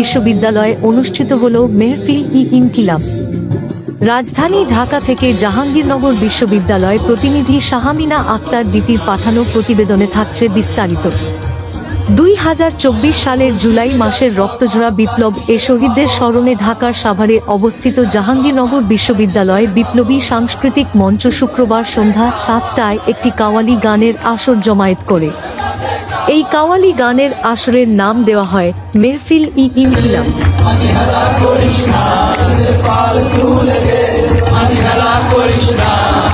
বিশ্ববিদ্যালয়ে অনুষ্ঠিত হল মেহফিল-ই-ইনকিলাব। রাজধানী ঢাকা থেকে জাহাঙ্গীরনগর বিশ্ববিদ্যালয় প্রতিনিধি শাহামিনা আক্তার দিতির পাঠানো প্রতিবেদনে থাকছে বিস্তারিত। 2024 সালের জুলাই মাসের রক্তঝরা বিপ্লব এ শহীদদের স্মরণে ঢাকার সাভারে অবস্থিত জাহাঙ্গীরনগর বিশ্ববিদ্যালয়ে বিপ্লবী সাংস্কৃতিক মঞ্চ শুক্রবার সন্ধ্যা 7টায় একটি কাওয়ালি গানের আসর জমায়েত করে। এই কাওয়ালি গানের আসরের নাম দেওয়া হয় মেহফিল-ই-ইনকিলাব। করিস না